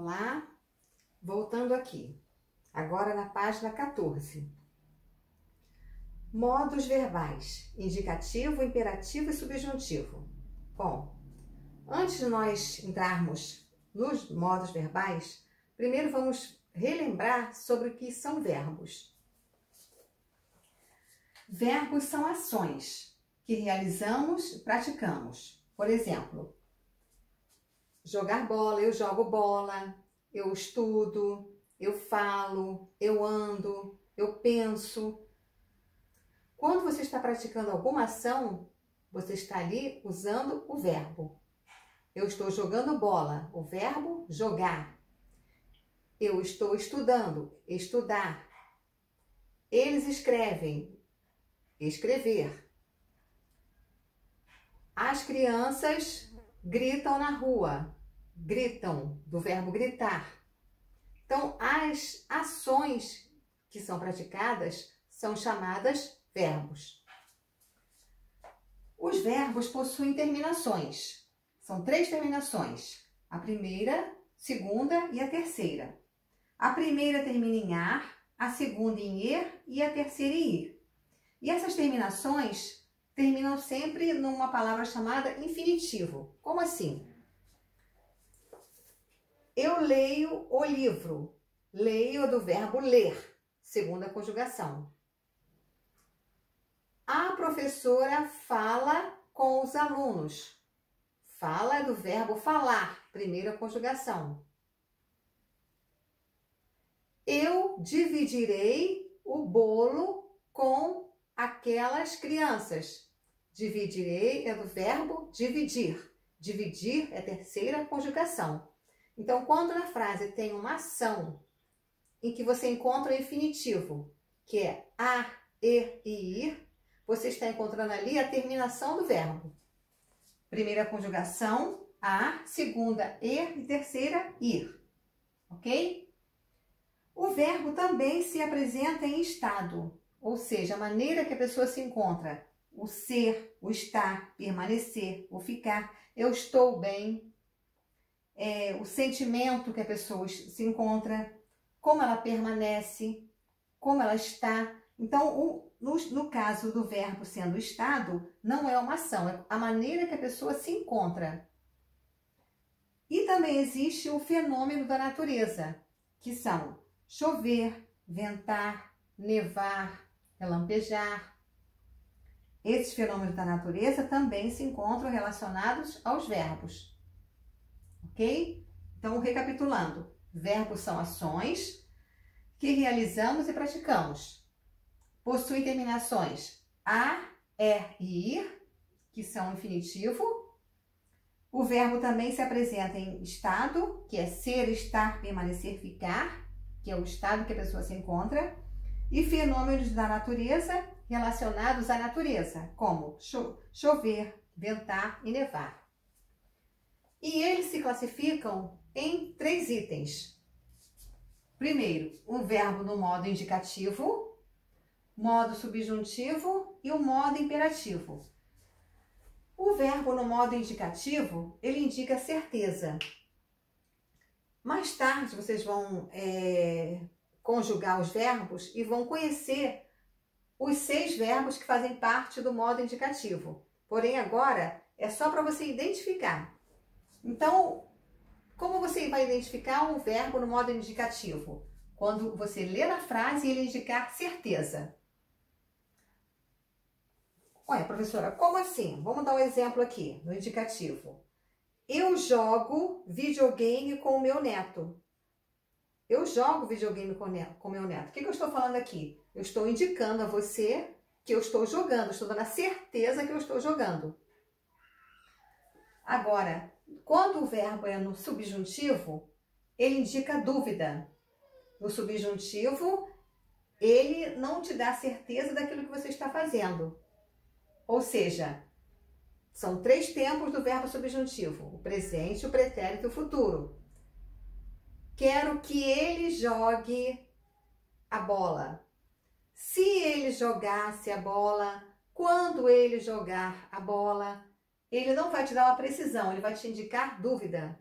Olá, voltando aqui, agora na página 14. Modos verbais, indicativo, imperativo e subjuntivo. Bom, antes de nós entrarmos nos modos verbais, primeiro vamos relembrar sobre o que são verbos. Verbos são ações que realizamos e praticamos. Por exemplo, jogar bola, eu jogo bola, eu estudo, eu falo, eu ando, eu penso. Quando você está praticando alguma ação, você está ali usando o verbo. Eu estou jogando bola, o verbo jogar. Eu estou estudando, estudar. Eles escrevem, escrever. As crianças gritam na rua, gritam, do verbo gritar. Então, as ações que são praticadas são chamadas verbos. Os verbos possuem terminações. São 3 terminações. A primeira, segunda e a terceira. A primeira termina em ar, a segunda em er e a terceira em ir. E essas terminações terminam sempre numa palavra chamada infinitivo. Como assim? Eu leio o livro. Leio é do verbo ler, segunda conjugação. A professora fala com os alunos. Fala é do verbo falar, primeira conjugação. Eu dividirei o bolo com aquelas crianças. Dividirei é do verbo dividir. Dividir é terceira conjugação. Então, quando na frase tem uma ação em que você encontra o infinitivo, que é a, er e ir, você está encontrando ali a terminação do verbo. Primeira conjugação, a, segunda, er e terceira, ir. Ok? O verbo também se apresenta em estado, ou seja, a maneira que a pessoa se encontra. O ser, o estar, permanecer, o ficar. Eu estou bem. O sentimento que a pessoa se encontra, como ela permanece, como ela está. Então, no caso do verbo sendo estado, não é uma ação, é a maneira que a pessoa se encontra. E também existe o fenômeno da natureza, que são chover, ventar, nevar, relampejar. Esses fenômenos da natureza também se encontram relacionados aos verbos. Ok? Então, recapitulando, verbos são ações que realizamos e praticamos. Possuem terminações a, er e ir, que são infinitivo. O verbo também se apresenta em estado, que é ser, estar, permanecer, ficar, que é o estado que a pessoa se encontra. E fenômenos da natureza relacionados à natureza, como chover, ventar e nevar. E eles se classificam em 3 itens. Primeiro, o verbo no modo indicativo, modo subjuntivo e o modo imperativo. O verbo no modo indicativo, ele indica certeza. Mais tarde, vocês vão conjugar os verbos e vão conhecer os 6 verbos que fazem parte do modo indicativo. Porém, agora é só para você identificar. Então, como você vai identificar um verbo no modo indicativo? Quando você lê na frase e ele indicar certeza. Olha, professora, como assim? Vamos dar um exemplo aqui, no indicativo. Eu jogo videogame com o meu neto. Eu jogo videogame com o meu neto. O que eu estou falando aqui? Eu estou indicando a você que eu estou jogando, estou dando a certeza que eu estou jogando. Agora, quando o verbo é no subjuntivo, ele indica dúvida. No subjuntivo, ele não te dá certeza daquilo que você está fazendo. Ou seja, são 3 tempos do verbo subjuntivo: o presente, o pretérito e o futuro. Quero que ele jogue a bola. Se ele jogasse a bola, quando ele jogar a bola, ele não vai te dar uma precisão, ele vai te indicar dúvida.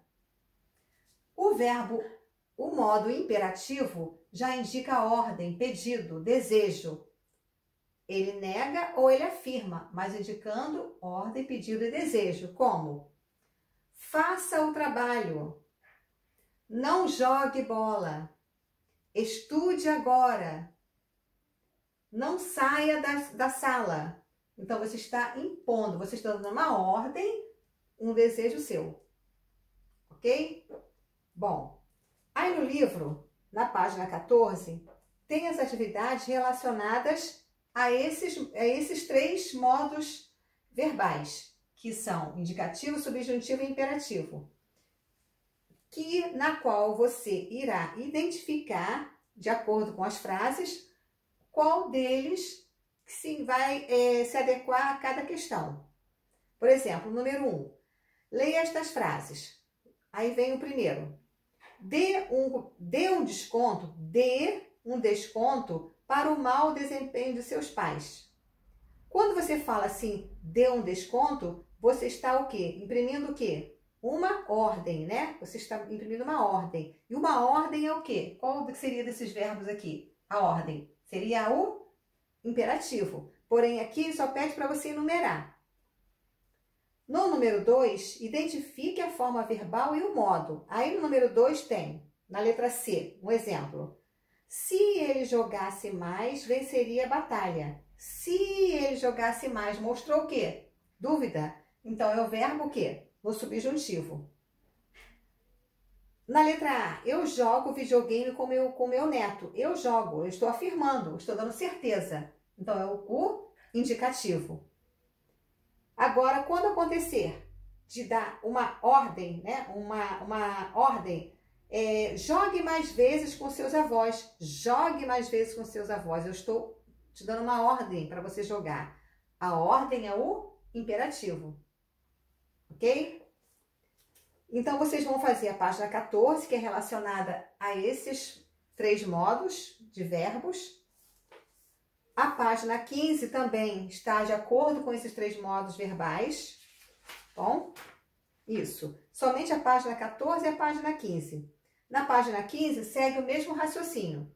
O modo imperativo já indica a ordem, pedido, desejo. Ele nega ou ele afirma, mas indicando ordem, pedido e desejo, como: faça o trabalho, não jogue bola, estude agora, não saia da sala. Então, você está impondo, você está dando uma ordem, um desejo seu. Ok? Bom, aí no livro, na página 14, tem as atividades relacionadas a esses três modos verbais, que são indicativo, subjuntivo e imperativo, na qual você irá identificar, de acordo com as frases, qual deles vai se adequar a cada questão. Por exemplo, número 1. Leia estas frases. Aí vem o primeiro. Dê um desconto para o mau desempenho de seus pais. Quando você fala assim, dê um desconto, você está o quê? Imprimindo o quê? Uma ordem, né? Você está imprimindo uma ordem. E uma ordem é o quê? Qual seria desses verbos aqui? A ordem seria o imperativo. Porém, aqui só pede para você enumerar. No número 2, identifique a forma verbal e o modo. Aí no número 2 tem, na letra C, um exemplo. Se ele jogasse mais, venceria a batalha. Se ele jogasse mais, mostrou o quê? Dúvida. Então, é o verbo o quê? No subjuntivo. Na letra A, eu jogo videogame com meu neto. Eu jogo, eu estou afirmando, estou dando certeza. Então, é o indicativo. Agora, quando acontecer de dar uma ordem, né? Uma ordem, jogue mais vezes com seus avós. Jogue mais vezes com seus avós. Eu estou te dando uma ordem para você jogar. A ordem é o imperativo. Ok? Então, vocês vão fazer a página 14, que é relacionada a esses três modos de verbos. A página 15 também está de acordo com esses três modos verbais. Bom, isso. Somente a página 14 e a página 15. Na página 15, segue o mesmo raciocínio.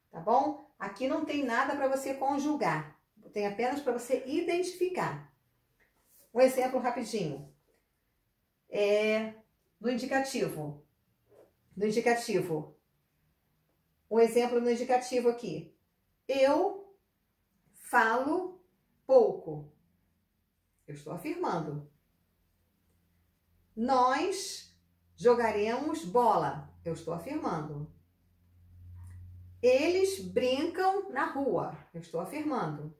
Tá bom? Aqui não tem nada para você conjugar. Tem apenas para você identificar. Um exemplo rapidinho. No indicativo. Um exemplo no indicativo aqui. Eu falo pouco. Eu estou afirmando. Nós jogaremos bola. Eu estou afirmando. Eles brincam na rua. Eu estou afirmando.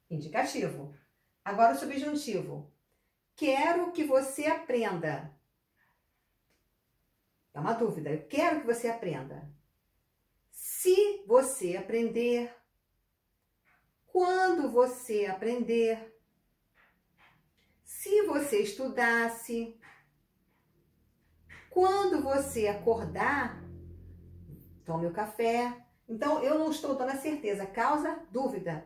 Indicativo. Agora o subjuntivo. Quero que você aprenda. É uma dúvida. Eu quero que você aprenda. Se você aprender. Quando você aprender. Se você estudasse. Quando você acordar, tome o café. Então, eu não estou dando a certeza. Causa dúvida.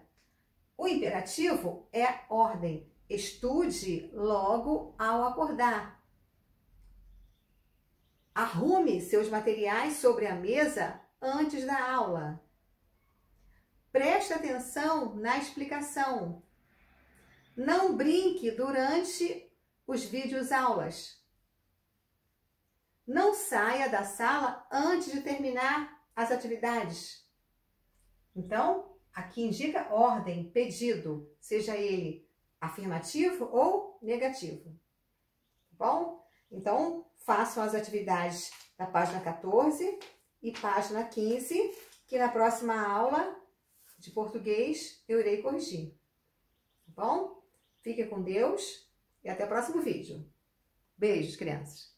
O imperativo é ordem. Estude logo ao acordar. Arrume seus materiais sobre a mesa antes da aula. Preste atenção na explicação. Não brinque durante os vídeos aulas. Não saia da sala antes de terminar as atividades. Então, aqui indica ordem, pedido, seja ele afirmativo ou negativo. Tá bom? Então, façam as atividades da página 14 e página 15, que na próxima aula de português eu irei corrigir. Tá bom? Fique com Deus e até o próximo vídeo. Beijos, crianças!